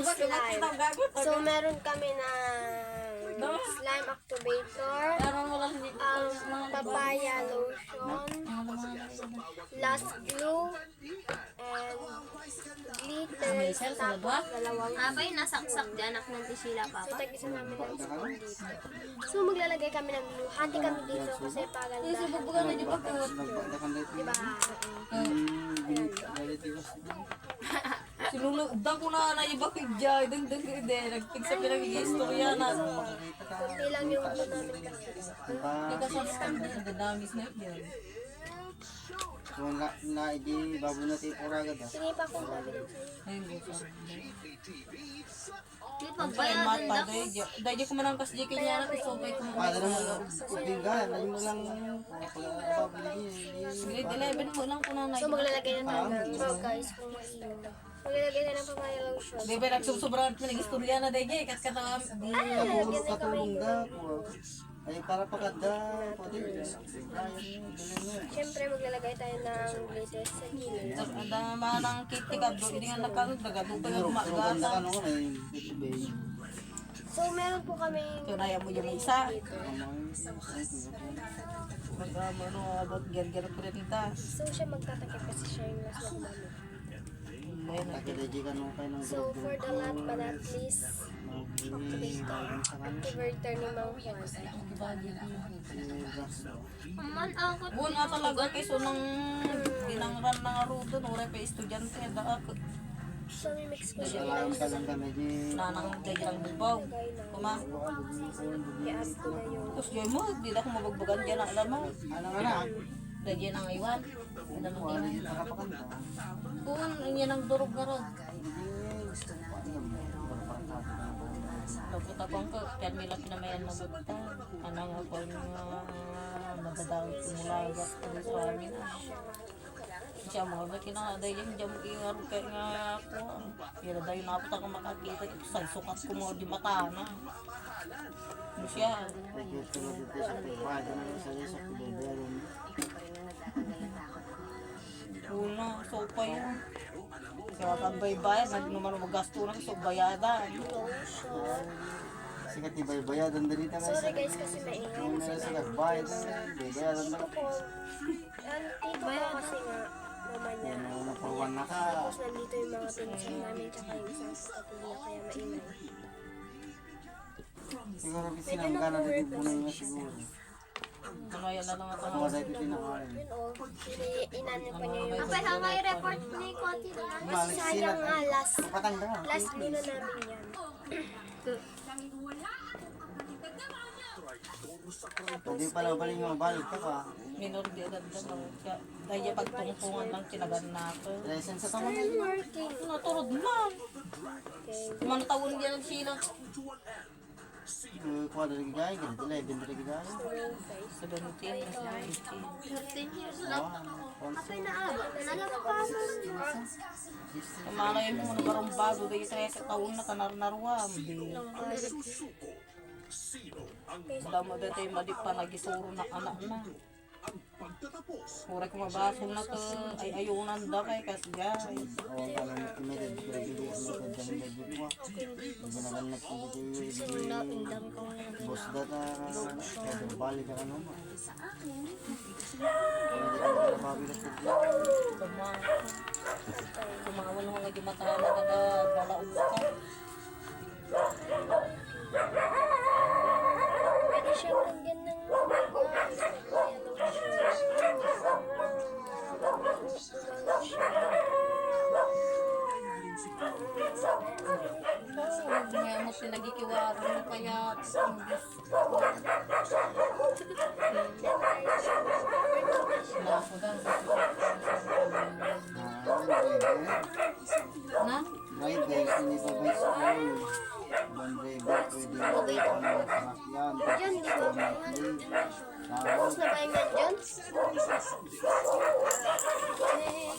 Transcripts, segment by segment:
slime. So, meron kami na slime activator, papaya lotion, last glue, and glitter, tapos dalawang Abay, nasaksak dyan. Anak ng tisila, So, papa. tag-isa namin ng spoon dito. So, maglalagay kami ng glue. Hati kami dito kasi paganda. Bubugan na dyan pa po. Diba? Sinulugdan ko na iba ko dyan. Nagpigsa pinag-i-istorya na. Kunti lang yung glue namin kasi. Dadamis na yun. So, na-igi bago na tayo pura agad ah. Sige pa kung sabi lang sa'yo. Ayun, buka. Di Ay, pagbayaran mata, daw. dahil ko man ang kasdi kanya na isopay ko mo. Para naman, ubinggan, ayun mo lang, pag-babili, 11 mo lang ko na So, maglalagay na tayo ng guys kung mainom. Maglalagay na ng papaya lotion. Di ba nagsusobrang pinag-istorya na dahil kas katam. katulong ka po. Ay, para pagkada, pwede. Siyempre, maglalagay tayo ng glitter sa gilid. Ada manang kiti kadto ini nga nakalod dagado pa yung Pero ganda magasa. ka nung ay, bay. So, meron po kami Tunaya mo yung isa. Magamo no about gerger prenita. So, siya magtatakip kasi siya yung mas magdami. Takidaji ka nung kayo ng So, for the last but not least, activator ni Mang Juan. Man, ako. Buwan nga talaga kay so nang dinangran na ruto no re pa estudyante da ako. So, mimix ko siya. Alam ka lang kami di. Nanang dahil lang bubaw. Kuma. I-add ko na yung Tapos yun mo, di na ako mabagbagan dyan na alam mo. Ano nga na? Dahil yan ang iwan. Alam mo din. Nakapakanda. Kung yan ang durog na ron. Tapos akong ko, kaya nila pinamayan na magta. Anang ako yung madadawit ko nila agad ko sa amin. Siya mga ba kinakaday yan, diyan mo ingar kaya nga ako. Kaya dahil napot ako makakita, sa sukat ko mo di mata na. Ano siya? Nagtulog dito sa pagbaga na sa isa ko beberon. Una, sopa yun. Kaya tambay-bayan, nagnuman magasto ng so bayadan. Sikat ibay-bayadan dali ta Sorry guys kasi maingay. Kung meron sa nagbayad, bayadan na. Ako, tito ko kasi nga, mama niya. Yan ang napawan na ka. Tapos nandito yung mga pinsan namin tsaka yung isang kapatid niya kaya maingay. Siguro sinangga na dito po na yun siguro. Ano yan na lang at Mga dahil pinakain. Yun o, inanin pa niya yung... Abay, hangay report ni Konti na. Kasi sayang nga, Patanda. last glue na namin yan. Hindi pala baling mga balik ka pa. minor di agad ka lang. Kaya dahil pagtungtungan lang tinagan na ako. License sa tama. Still working. Naturod man. Okay. Mga taon niya ng sila. Kuha na rin gaya, ganito 11 na rin gaya. 17, 13 years lang. Apay na aba. Nalagpasan. Kamalay mo na barong bago dahil sa taon na kanarnaruam. Wala mo dito yung madi pa nagisuro na anak na. Pura ko mabasong na to ay ayunan da kay kasi guys. Awang ka lang nakimerin, pero bili ang mga dyan na dito. Pag ginagan na dito boss data, kaya balik ka naman. Hindi ka na mabilas ka dyan. Kumawan mo nga di matahan na nagalaog ka. Pwede siyang lagyan ng Ngayon mo pinagikiwaro mo kaya na? Drivers, hindi pa by school. Ibang driver, pwede ang sasakyan. Diyan, di ba? Tapos Tapos, na ba yung dyan?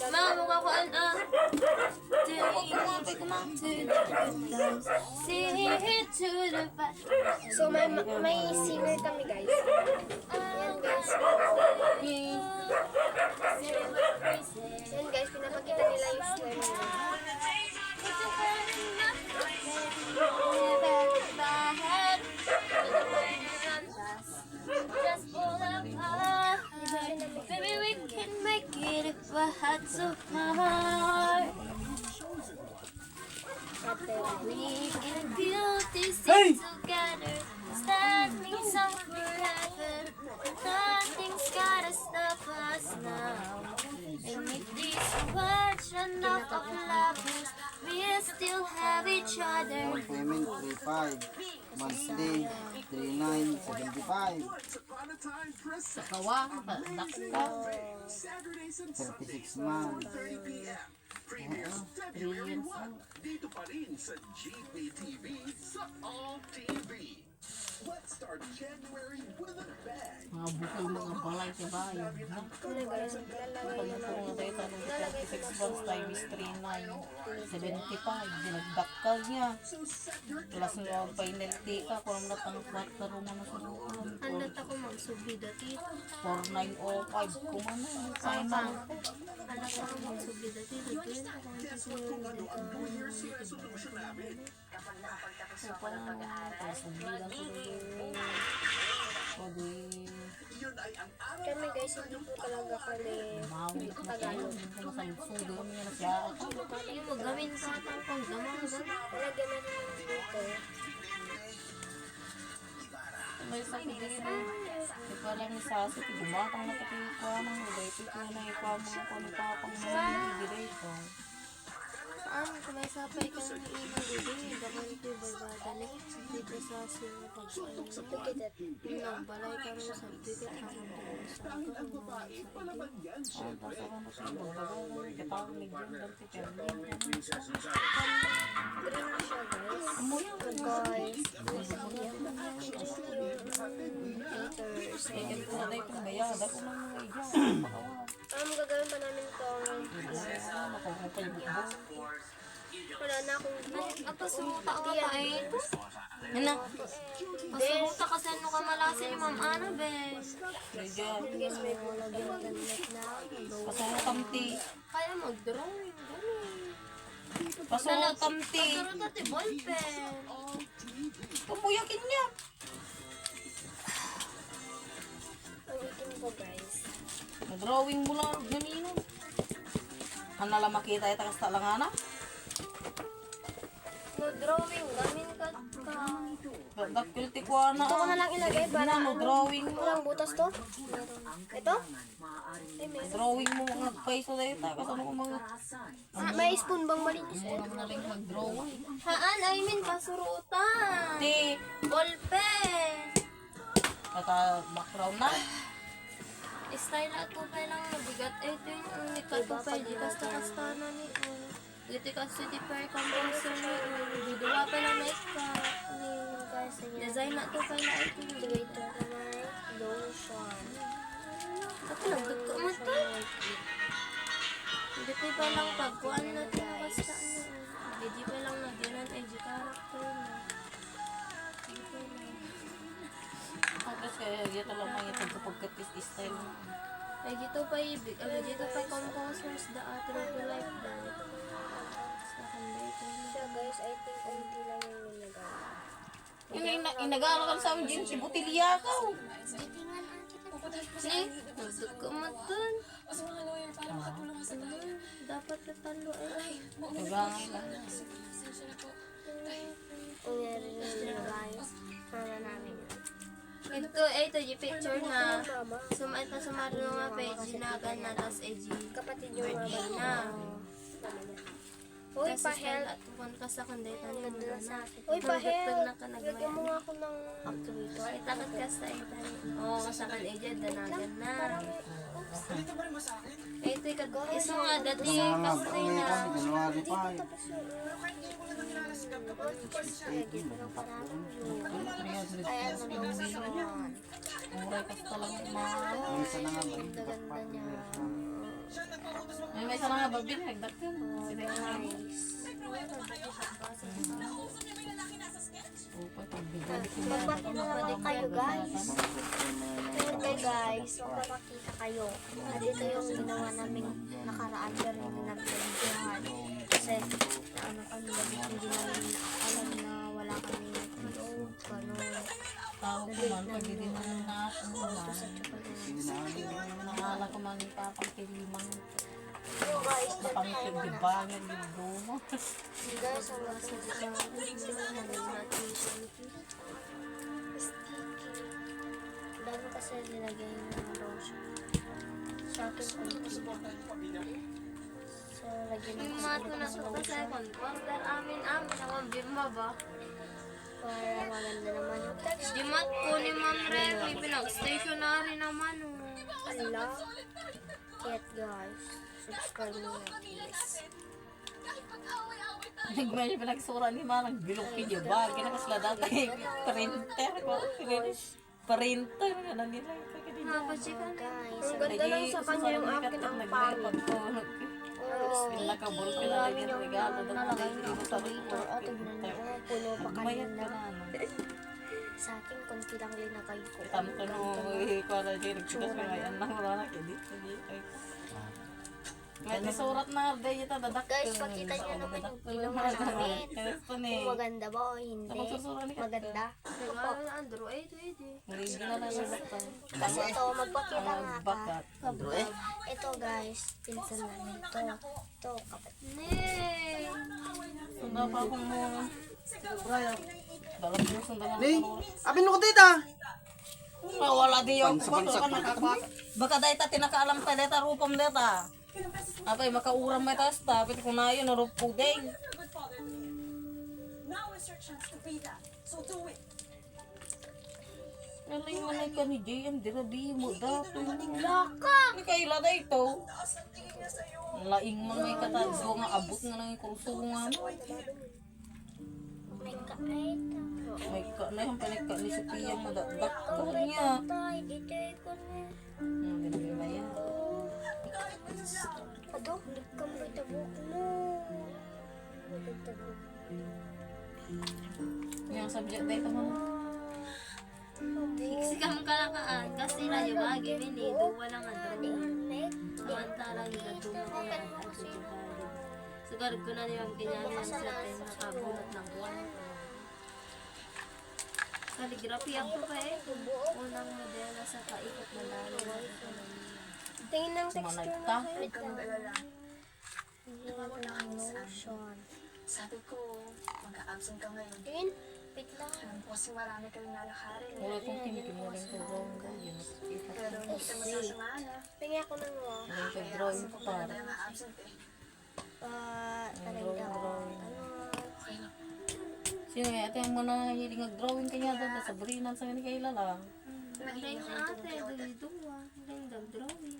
Mga mukhakuan ah. So, may singer kami guys. Yan guys. Yan guys, pinapakita nila yung slime nila. and beauty sing together, standing some forever. Nothing's gotta stop us now. And if these words run out of lovers, we'll still have each other. Payment 3.5. Monthly 3.975. Kawa, nakita. 36 months. 3 years old. Dito pa rin sa GPTV sa All TV. Let's start January with a bang. Mga bukol, mga balay sa bayan. Ha? Ano guys, lalagay Pag naman. napunga tayo tanong 36 months times 3.9, 75. Dinagdakal niya. Plus nga ang penalty ka. Kung ang natang kwat na rin na sa loob. Handat ako magsubida tito. 4905. Kung ano, final ko. Handat ako magsubida tito. Tuwin ako ang susunod. So, parang tapos bilang ko o di Kami guys, hindi po talaga kami mawit na tayo. Hindi ko masalutsudo kami na siya. Yung magamin ka atang pang gamang gano'n. Talagyan natin yung dito. May sakit din yun. Di pa lang ni Sasi, gumatang na kati ko ng ulit. Ito na ipamang ko ni Papang mga dito. Saan? Kumay sapay ka ng ilang bibig. Daman ko babadalik. Dito sa sino pag-alam. Tikitat. Balay ka rin sa bibig. Hanggang doon sa Ang pasok ang pasok. Babagal. Katawag ni Jim Dante Perlin. Green na siya guys. Amoy ang Guys, kaya ko na tayo itong bayada ko ng mga idyan. gagawin pa namin itong Nakakapay bukbo. wala na akong At pasuruta ka pa eh. Yan na. Pasuruta kasi ano ka malasin yung Ma'am Annabel. Medyo. guys, may bulag yung ganyan na Pasuro kamti. Kaya mag-drawing. Ganun. Pasuro kamti. Pasuruta ti ballpen. Kapuyakin niya. ang itim ko guys. Nag-drawing mo lang. Ganino. Ang nala makita ito kasi talangana. No drawing. Gamin ka ka. Dakilti ko na. Ito ko na lang ilagay para drawing mo. walang butas to. Ito? Drawing mo mga paiso na ito. Kasi ano ko mga. May spoon bang malinis eh? Ano na rin mag-drawing. Haan, I mean pasurutan. Di. Ballpen. Kata background na. Style at tupay lang mabigat. Ito yung nikatupay. Di kasta-kasta na ni Ito kasi di pa composer ni Bidula pa na makeup. Design na tupay na ito. Ito naman, lotion. Ako nagdagko mo ito. Hindi pa lang pagkuhan na ito. Basta ano. Hindi pa lang nagyanan edgy character na. Hindi pa lang. Tapos kaya dito lang mga ito pagkatis-style mo. Ay, dito pa ibig. Ay, dito pa composers da true to life da. Sa kanday Siya guys, I think unti lang yung nilagay. Yung inagalakan sa amin dyan, si Butilya ka. Si, nagdagko mo dun. Dapat natalo eh. Nagangay lang. Kunyari na nilagay. Para namin yun. Ito yung picture na Mama, sumat na sumaro ng mga page na gana tas edgy. kapatid yung Birthday mama. na. Uy, Kasi pahel. at pupunta ka sa kandeta niya mo na. Uy, pahel. na ka Lagyan mo nagmayan. nga ako ng actuator. Itakat ka sa itan. Oo, sa kan edad danagan na. Ito yung isa nga dati Mga nga kasi na. January 5. Ayan na lotion. Muray kasi talagang mga. Ang isa na nga ba? Ang ganda niya. May isa na nga ba binagdak yun. Upay, pagbigay ko na. Magpapakita kayo guys. Ngayon guys, magpapakita kayo. At ito yung ginawa namin nakaraan pero hindi namin nabigyan. Kasi ano kami hindi namin alam na wala kami nag-load. Ganun. Tao ko man, pag hindi mo na ako naman. Nakala ko man ipapang kilimang. Yung guys, dyan tayo Pangit muna. yung bangin yung dumo. Guys, ang nasa dami kasi nilagay ng lotion. Sa akin, konti. So, lagyan Yung natin mga ulit na ng sa lotion second quarter, amin naman birma ba? para maganda naman yung text. Di mat ko ni Ma'am Remy, pinag-stationary naman oh. Ala. Kaya guys, subscribe mo na please. Nagmay pinagsura ni Manang bilog video ba? Kinakasla dati. Printer ko. Printer nga na nila. Mapachikan na. Guys, Ang ganda lang sa kanya yung akin ang pangit. oh, Pinakabol ko na lang yung regalo. nalagay na ako sa dito. At tignan niyo, puno pa Mayat kanina. ka na. Sa akin, konti lang linagay ko. Tamo ko no, para dyan. Nagsikas mo ngayon lang wala na. May surat na day ito dadak. Guys, pakita niyo naman yung ginawa namin. Kung maganda ba o hindi. Maganda. Regalo na Andrew, eh, ito. Hindi na lang dadak. Kasi ito, magpakita nga ka. Bakat. Ito guys, pinsan namin ito. Ito, kapatid. Nee! Sunda pa akong mo. Dalam mo sunda lang. Ning, abin mo ko tita. Wala di yung Pansa-pansa. baka dahil ta tinakaalam pa deta rupam deta. Apay makauram may tas ta pit kung na yun rup po ding. Naling mo na ka ni Jay, di na di mo dato. Laka! Ni kaila da ito. Laing man may katadyo nga abot nga ng kursungan. May kait. May ka na yung panika ni Sophia madadak ka niya. Tay, dito ko na. Hindi na yan. Ado, likam may tabok mo. Tabok. Yung subject dito mo. Fix ka mong kalakaan kasi na yung bagi bini, duwa lang Andrew. Samantalang gatuwa ko yan at ito. Sugar ko na yung kinyanan sa tayo nakabulat ng buwan. Kaligrafi ako pa eh. Unang modelo sa kaikot na lalo. Tingin ng Sumanay texture ta. na lotion. Sabi ko, mag-a-absent ka ngayon. Tingin, wait lang. Kasi marami kang lalakarin. Wala kong kinikimuling ko wrong ko. Yun nakikita ko. Pero hindi kita masasamahan ha. Tingin ako ng mo. Yung pag-drawing ko para. Kaya ma-absent eh. Talaga. Drawing. Ano? Sino nga ate mo na hiling nag-drawing kanya doon sa Sabrina sa ni Kayla lang. Nagday na ate, duwa. Nagday nag-drawing.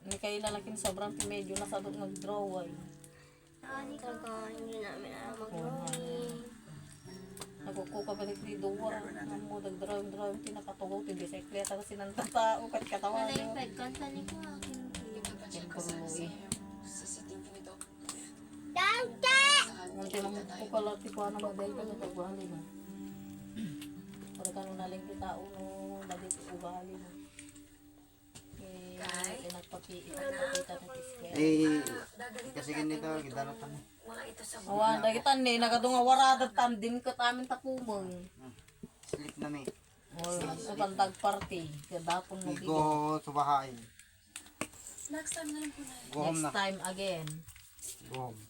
Ni Kayla lang kin sobrang medyo nasa doon nag-drawing. Talaga, hindi namin alam mag-drawing. Nagkukuka ba ni Duwa? Mo nag-drawing tinakatugo ti bisikleta kasi nang tao kat katawan Nalay niyo. peg, kanta ni ko akin. CCTV nito. Nanti nang kukala ti kuana model ka sa ugali na. Para kanu naling kita uno dali ti ugali na. Pinagpakita ng tiskel. Kasi ganito, gidaratan. Mga ito sa Awan, dagitan ni, nagadunga warada tandin ka tamin tapumong. Sleep na may. O, sa pandag party, kadapon mo Igo bigo. sa bahay. next time na lang po na. Go home Next na. time again. Go home.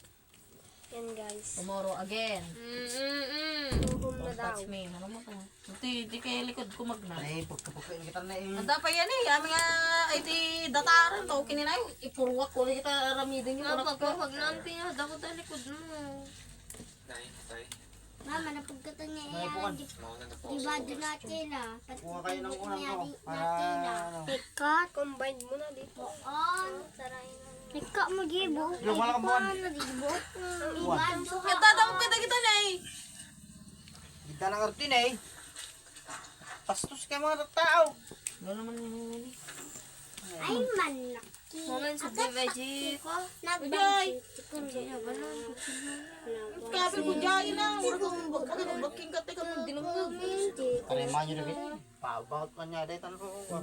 Yan guys. Tomorrow again. Tuhom na Don't daw. touch me. Ano mo to? Di kaya likod ko magna. Ay, pagkapukain kita na eh. Anda pa yan eh. Ami nga, ay di dataran to. Kinina yung ipurwak ko. Kita ramidin yung unak ko. Pag nanti niya, dako tayo likod mo. Mama, napagkatan niya May yan. bukan. Di ba doon natin ah? Kuha kayo ng unang ko. Para ano. Ikat, combine mo na dito. On. Sarayin na. Ikaw mag-ibo. Yung mga buwan. Mag-ibo. Buwan. Kita daw kita kita na eh. Kita ng artin eh. Pastos kayo mga tao. Gano'n naman yun. Ay, manak. Moment sa DMG ko. Nagbansi. Kapi ko dyan na. Wala kong baking kate ka mong dinumog. Kalima nyo na bit. Pabaut pa niya. Dahil tanong ko.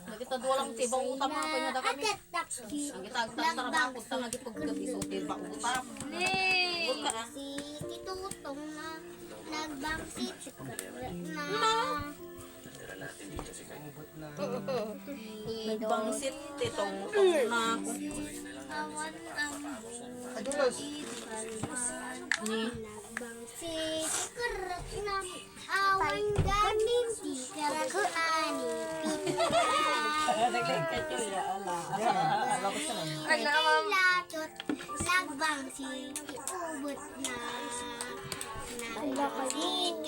Nakita doon lang tibang utang mga panyada kami. Agat tapsi. Ang kitagtag-tarabang ko sa nagipaggabi sa hotel ba utang. Nee! Huwag ka na. Si Titutong na nagbangsit. Na. Nagbangsit itong na ako. Awan ang Adulos. ni Bangsit kerak na awan ganing di kerak ani. Naglag ka siya, ya ala. Ala ko siya. Latot nagbangsit iubot na. Nagbangsit